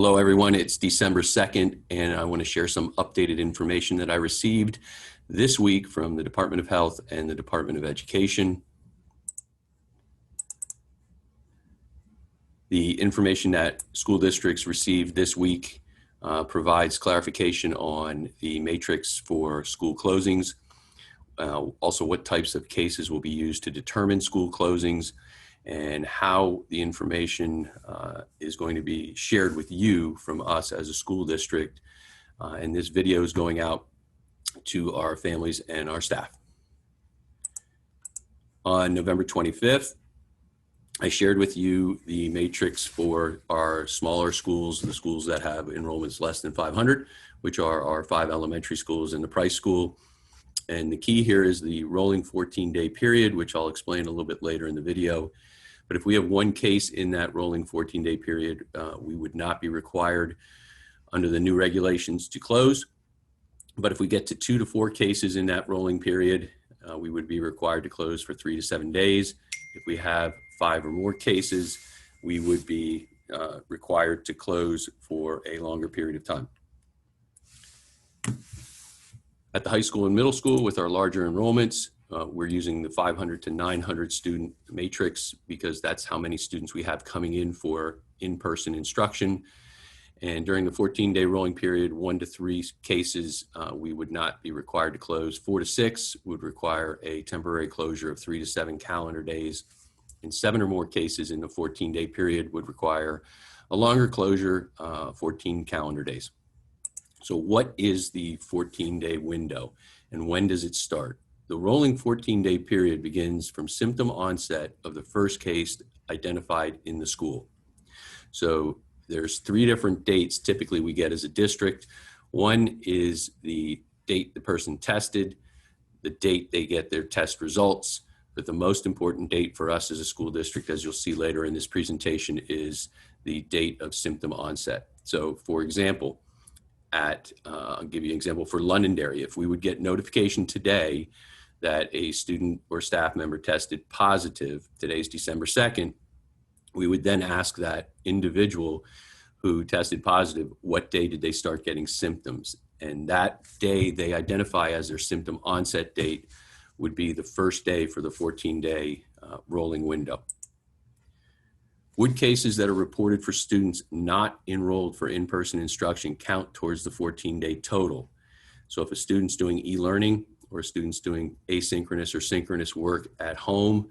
Hello, everyone. It's December 2nd, and I want to share some updated information that I received this week from the Department of Health and the Department of Education. The information that school districts received this week provides clarification on the matrix for school closings, also what types of cases will be used to determine school closings, and how the information is going to be shared with you from us as a school district. And this video is going out to our families and our staff. On November 25th, I shared with you the matrix for our smaller schools, the schools that have enrollments less than 500, which are our 5 elementary schools and the Price School. And the key here is the rolling 14-day period, which I'll explain a little bit later in the video. But if we have one case in that rolling 14-day period, we would not be required under the new regulations to close. But if we get to 2 to 4 cases in that rolling period, we would be required to close for 3 to 7 days. If we have 5 or more cases, we would be required to close for a longer period of time. At the high school and middle school, with our larger enrollments, we're using the 500 to 900 student matrix because that's how many students we have coming in for in-person instruction. And during the 14-day rolling period, 1 to 3 cases, we would not be required to close. 4 to 6 would require a temporary closure of 3 to 7 calendar days. And 7 or more cases in the 14-day period would require a longer closure, 14 calendar days. So what is the 14-day window and when does it start? The rolling 14-day period begins from symptom onset of the first case identified in the school. So there's 3 different dates typically we get as a district. One is the date the person tested, the date they get their test results, but the most important date for us as a school district, as you'll see later in this presentation, is the date of symptom onset. So for example, I'll give you an example for Londonderry. If we would get notification today that a student or staff member tested positive, today's December 2nd, we would then ask that individual who tested positive, what day did they start getting symptoms? And that day they identify as their symptom onset date would be the first day for the 14-day rolling window. Would cases that are reported for students not enrolled for in-person instruction count towards the 14-day total? So if a student's doing e-learning or a student's doing asynchronous or synchronous work at home,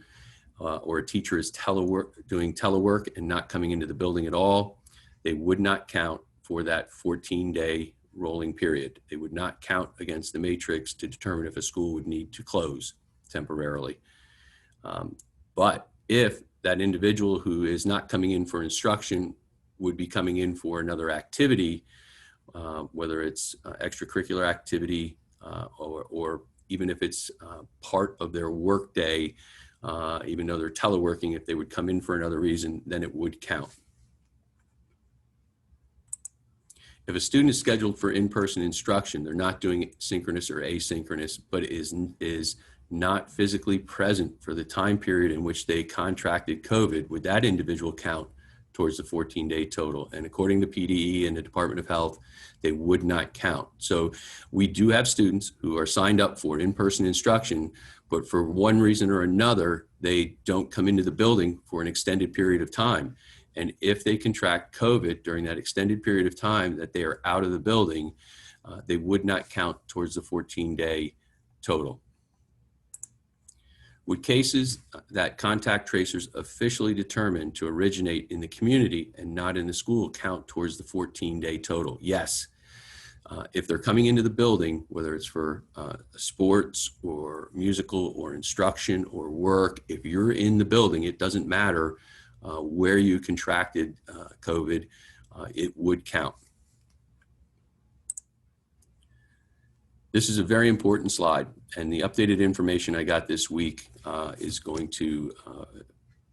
or a teacher is doing telework and not coming into the building at all, they would not count for that 14-day rolling period. They would not count against the matrix to determine if a school would need to close temporarily. But if that individual who is not coming in for instruction would be coming in for another activity, whether it's extracurricular activity or even if it's part of their work day, even though they're teleworking, if they would come in for another reason, then it would count. If a student is scheduled for in-person instruction, they're not doing synchronous or asynchronous, but is not physically present for the time period in which they contracted COVID, would that individual count towards the 14-day total? And according to PDE and the Department of Health, they would not count. So we do have students who are signed up for in-person instruction, but for one reason or another, they don't come into the building for an extended period of time. And if they contract COVID during that extended period of time that they are out of the building, they would not count towards the 14-day total. Would cases that contact tracers officially determined to originate in the community and not in the school count towards the 14-day total? Yes. If they're coming into the building, whether it's for sports or musical or instruction or work, if you're in the building, it doesn't matter where you contracted COVID, it would count. This is a very important slide, and the updated information I got this week is going to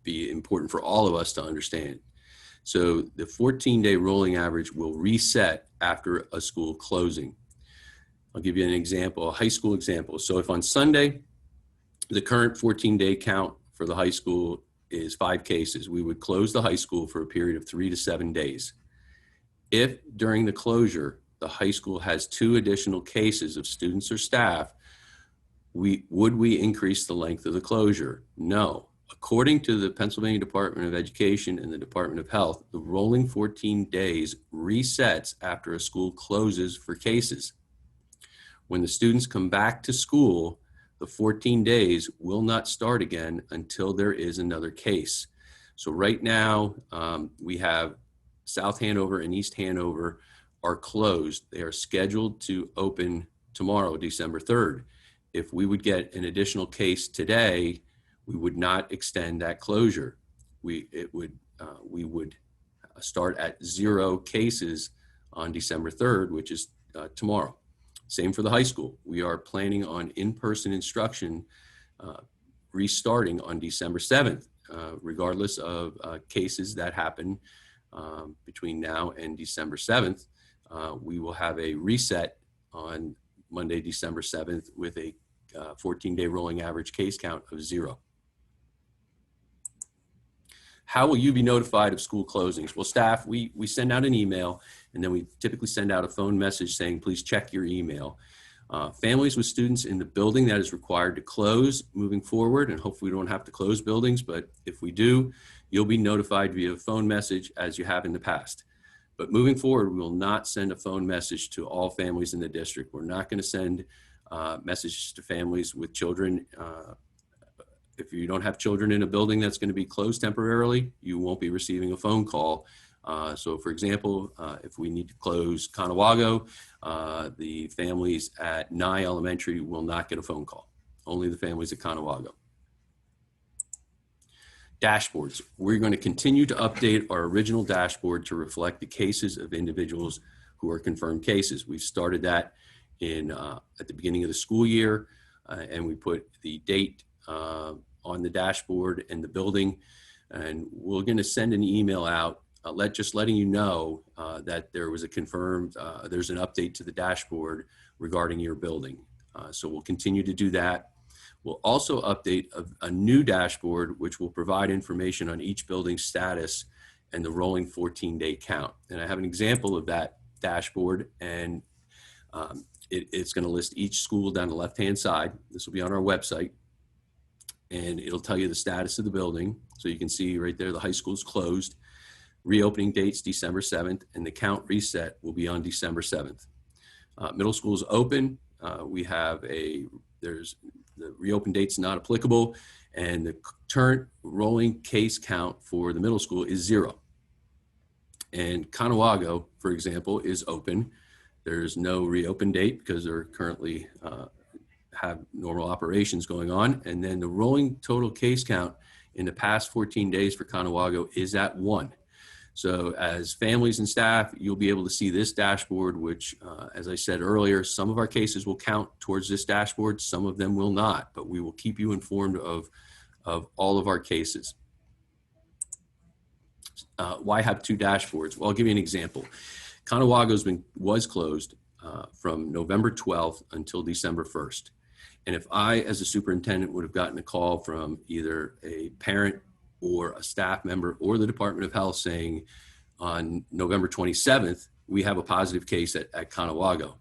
be important for all of us to understand. So the 14-day rolling average will reset after a school closing. I'll give you an example, a high school example. So if on Sunday, the current 14-day count for the high school is 5 cases, we would close the high school for a period of 3 to 7 days. If during the closure, the high school has 2 additional cases of students or staff, would we increase the length of the closure? No. According to the Pennsylvania Department of Education and the Department of Health, the rolling 14 days resets after a school closes for cases. When the students come back to school, the 14 days will not start again until there is another case. So right now, we have South Hanover and East Hanover are closed. They are scheduled to open tomorrow, December 3rd. If we would get an additional case today, we would not extend that closure. We would start at 0 cases on December 3rd, which is tomorrow. Same for the high school. We are planning on in-person instruction restarting on December 7th, regardless of cases that happen between now and December 7th. We will have a reset on Monday, December 7th with a 14-day rolling average case count of 0. How will you be notified of school closings? Well, staff, we send out an email, and then we typically send out a phone message saying, please check your email. Families with students in the building that is required to close moving forward, and hopefully we don't have to close buildings, but if we do, you'll be notified via phone message as you have in the past. But moving forward, we will not send a phone message to all families in the district. We're not going to send messages to families with children. If you don't have children in a building that's going to be closed temporarily, you won't be receiving a phone call. So for example, if we need to close Conawago, the families at Nye Elementary will not get a phone call, only the families at Conawago. Dashboards. We're going to continue to update our original dashboard to reflect the cases of individuals who are confirmed cases. We've started that at the beginning of the school year, and we put the date on the dashboard and the building, and we're going to send an email out letting you know that there was a confirmed, there's an update to the dashboard regarding your building. So we'll continue to do that. We'll also update a new dashboard, which will provide information on each building's status and the rolling 14-day count. And I have an example of that dashboard, and it's going to list each school down the left-hand side. This will be on our website, and it'll tell you the status of the building. So you can see right there, the high school is closed. Reopening dates December 7th, and the count reset will be on December 7th. Middle school is open. We have there's the reopen date's not applicable, and the current rolling case count for the middle school is 0. And Conawago, for example, is open. There's no reopen date because they're currently have normal operations going on. And then the rolling total case count in the past 14 days for Conawago is at 1. So as families and staff, you'll be able to see this dashboard, which, as I said earlier, some of our cases will count towards this dashboard, some of them will not, but we will keep you informed of all of our cases. Why have 2 dashboards? Well, I'll give you an example. Conawago was closed from November 12th until December 1st. And if I, as a superintendent, would have gotten a call from either a parent or a staff member or the Department of Health saying on November 27th, we have a positive case at Conawago.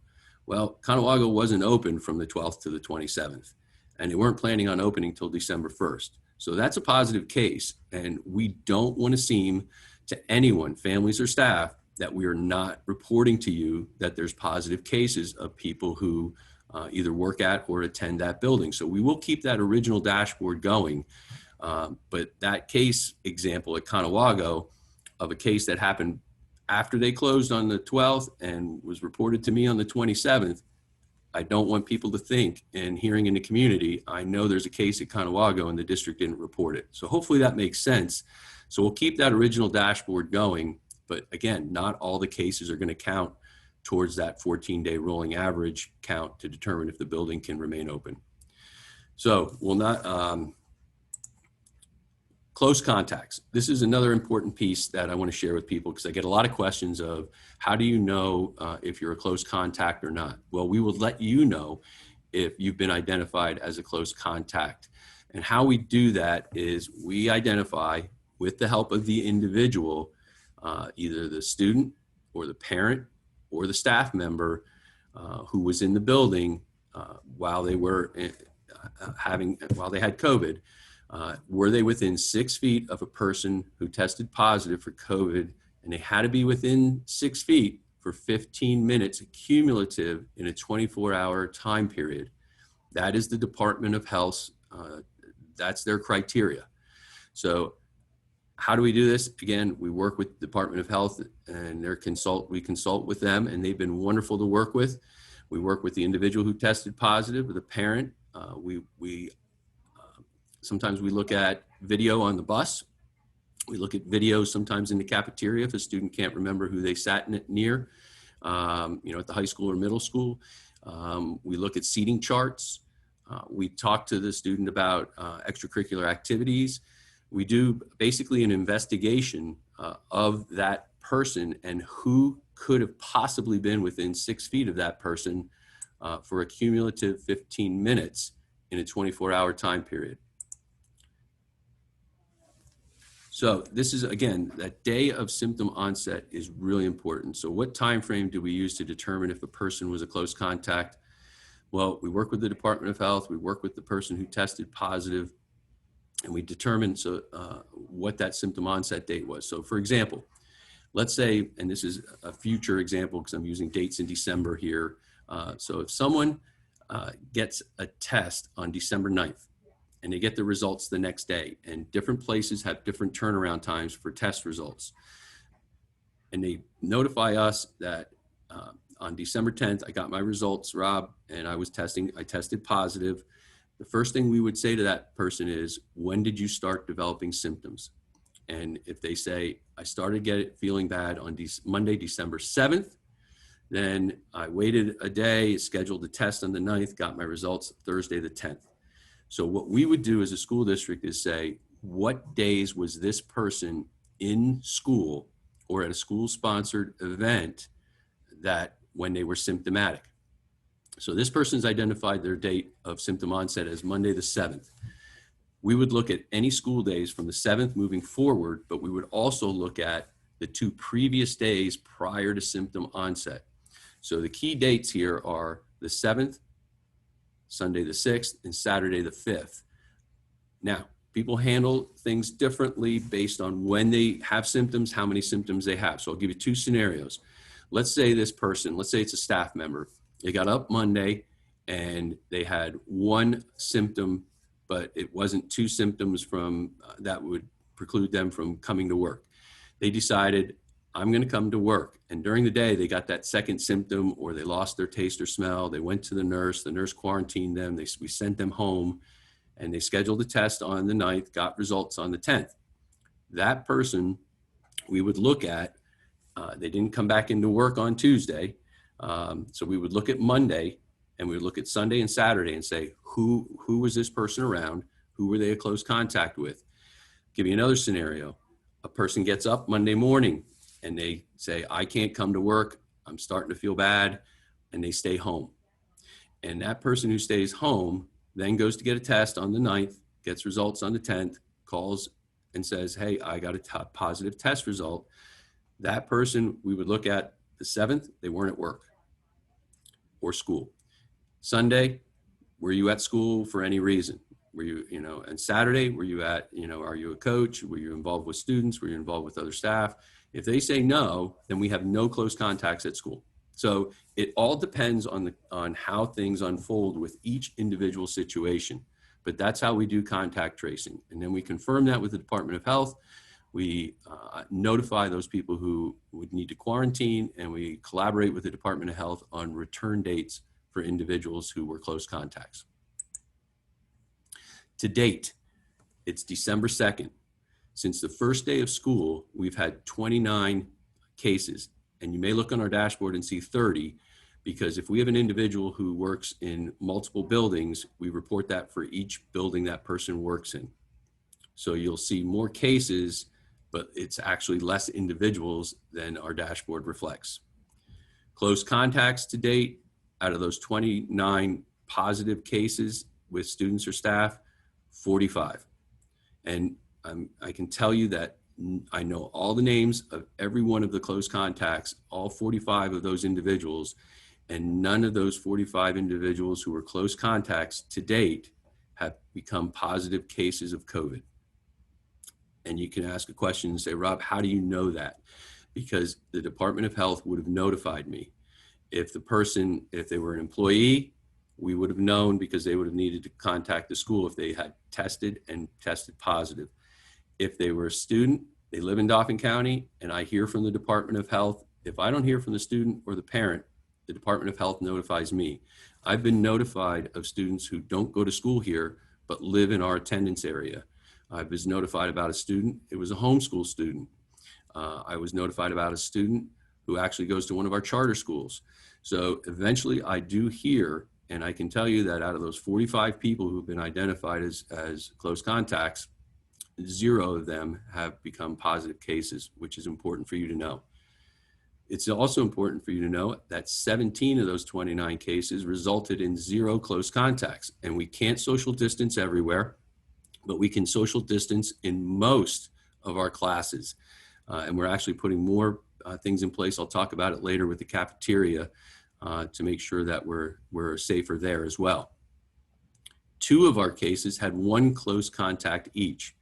Well, Conawago wasn't open from the 12th to the 27th, and they weren't planning on opening till December 1st. So that's a positive case, and we don't want to seem to anyone, families or staff, that we are not reporting to you that there's positive cases of people who either work at or attend that building. So we will keep that original dashboard going. But that case example at Conawago of a case that happened after they closed on the 12th and was reported to me on the 27th, I don't want people to think, and hearing in the community, I know there's a case at Conawago and the district didn't report it. So hopefully that makes sense. So we'll keep that original dashboard going. But again, not all the cases are going to count towards that 14-day rolling average count to determine if the building can remain open. So we'll not, close contacts. This is another important piece that I want to share with people because I get a lot of questions of how do you know if you're a close contact or not? Well, we will let you know if you've been identified as a close contact. And how we do that is we identify with the help of the individual, either the student or the parent or the staff member who was in the building while they were while they had COVID, were they within 6 feet of a person who tested positive for COVID, and they had to be within 6 feet for 15 minutes cumulative in a 24-hour time period. That is the Department of Health. That's their criteria. So how do we do this? Again, we work with the Department of Health and we consult with them, and they've been wonderful to work with. We work with the individual who tested positive, with the parent. Sometimes we look at video on the bus. We look at videos sometimes in the cafeteria if a student can't remember who they sat near, at the high school or middle school. We look at seating charts. We talk to the student about extracurricular activities. We do basically an investigation of that person and who could have possibly been within 6 feet of that person for a cumulative 15 minutes in a 24-hour time period. So this is, again, that day of symptom onset is really important. So what time frame do we use to determine if a person was a close contact? Well, we work with the Department of Health, we work with the person who tested positive, and we determine what that symptom onset date was. So for example, let's say, and this is a future example because I'm using dates in December here. So if someone gets a test on December 9th, and they get the results the next day, and different places have different turnaround times for test results, and they notify us that on December 10th, I got my results, Rob, and I tested positive. The first thing we would say to that person is, when did you start developing symptoms? And if they say, I started feeling bad on Monday, December 7th, then I waited a day, scheduled a test on the 9th, got my results Thursday the 10th. So what we would do as a school district is say, what days was this person in school or at a school-sponsored event that when they were symptomatic? So this person's identified their date of symptom onset as Monday the 7th. We would look at any school days from the 7th moving forward, but we would also look at the 2 previous days prior to symptom onset. So the key dates here are the 7th, Sunday the 6th, and Saturday the 5th. Now, people handle things differently based on when they have symptoms, how many symptoms they have. So I'll give you 2 scenarios. Let's say this person, let's say it's a staff member. They got up Monday and they had 1 symptom, but it wasn't 2 symptoms from that would preclude them from coming to work. They decided, I'm going to come to work. And during the day, they got that second symptom, or they lost their taste or smell. They went to the nurse quarantined them. We sent them home, and they scheduled a test on the 9th, got results on the 10th. That person, we would look at, they didn't come back into work on Tuesday. So we would look at Monday, and we would look at Sunday and Saturday and say, who was this person around? Who were they a close contact with? Give you another scenario. A person gets up Monday morning, and they say, I can't come to work, I'm starting to feel bad, and they stay home. And that person who stays home then goes to get a test on the 9th, gets results on the 10th, calls and says, hey, I got a positive test result. That person, we would look at the 7th, they weren't at work or school. Sunday, were you at school for any reason? Were you, and Saturday, were you at, are you a coach? Were you involved with students? Were you involved with other staff? If they say no, then we have no close contacts at school. So it all depends on how things unfold with each individual situation. But that's how we do contact tracing. And then we confirm that with the Department of Health. We notify those people who would need to quarantine, and we collaborate with the Department of Health on return dates for individuals who were close contacts. To date, it's December 2nd. Since the first day of school, we've had 29 cases, and you may look on our dashboard and see 30, because if we have an individual who works in multiple buildings, we report that for each building that person works in. So you'll see more cases, but it's actually less individuals than our dashboard reflects. Close contacts to date, out of those 29 positive cases with students or staff, 45. And I can tell you that I know all the names of every one of the close contacts, all 45 of those individuals, and none of those 45 individuals who were close contacts to date have become positive cases of COVID. And you can ask a question and say, Rob, how do you know that? Because the Department of Health would have notified me. If they were an employee, we would have known because they would have needed to contact the school if they had tested and tested positive. If they were a student, they live in Dauphin County, and I hear from the Department of Health. If I don't hear from the student or the parent, the Department of Health notifies me. I've been notified of students who don't go to school here, but live in our attendance area. I was notified about a student. It was a homeschool student. I was notified about a student who actually goes to one of our charter schools. So eventually I do hear, and I can tell you that out of those 45 people who've been identified as close contacts, 0 of them have become positive cases, which is important for you to know. It's also important for you to know that 17 of those 29 cases resulted in 0 close contacts. And we can't social distance everywhere, but we can social distance in most of our classes. And we're actually putting more things in place. I'll talk about it later with the cafeteria to make sure that we're safer there as well. 2 of our cases had 1 close contact each,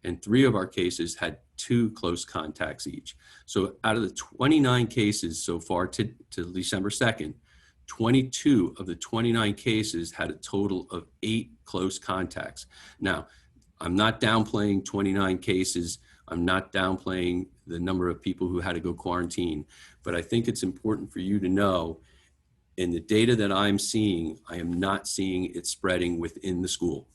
and 3 of our cases had 2 close contacts each. So out of the 29 cases so far to December 2nd, 22 of the 29 cases had a total of 8 close contacts. Now, I'm not downplaying 29 cases. I'm not downplaying the number of people who had to go quarantine, but I think it's important for you to know in the data that I'm seeing, I am not seeing it spreading within the school.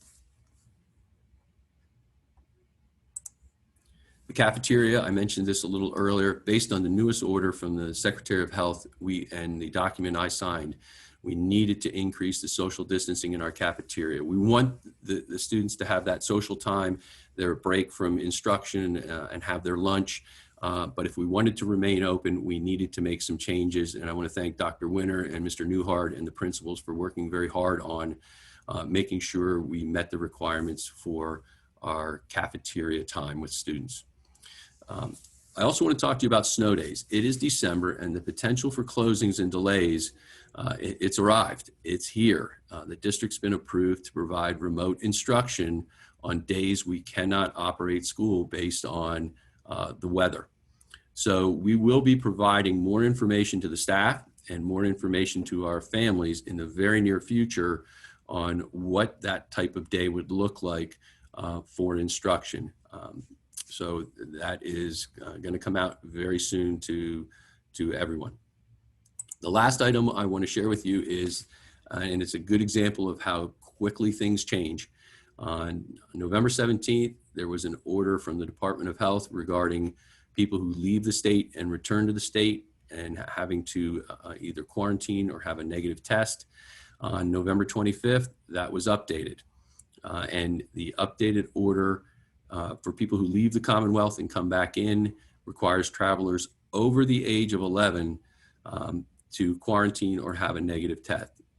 The cafeteria, I mentioned this a little earlier, based on the newest order from the Secretary of Health, and the document I signed, we needed to increase the social distancing in our cafeteria. We want the students to have that social time, their break from instruction and have their lunch. But if we wanted to remain open, we needed to make some changes. And I want to thank Dr. Winter and Mr. Newhart and the principals for working very hard on making sure we met the requirements for our cafeteria time with students. I also want to talk to you about snow days. It is December, and the potential for closings and delays, it's arrived. It's here. The district's been approved to provide remote instruction on days we cannot operate school based on the weather. So we will be providing more information to the staff and more information to our families in the very near future on what that type of day would look like for instruction. So that is going to come out very soon to everyone. The last item I want to share with you is, and it's a good example of how quickly things change. On November 17th, there was an order from the Department of Health regarding people who leave the state and return to the state and having to either quarantine or have a negative test. On November 25th, that was updated. And the updated order for people who leave the Commonwealth and come back in requires travelers over the age of 11 to quarantine or have a negative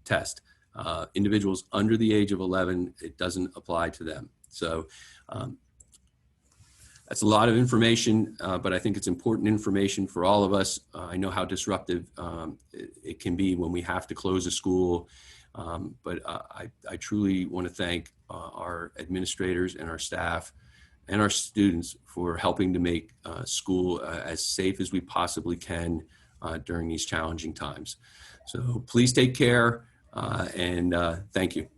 test. Individuals under the age of 11, it doesn't apply to them. So that's a lot of information, but I think it's important information for all of us. I know how disruptive it can be when we have to close a school, but I truly want to thank our administrators and our staff and our students for helping to make school as safe as we possibly can during these challenging times. So please take care and thank you.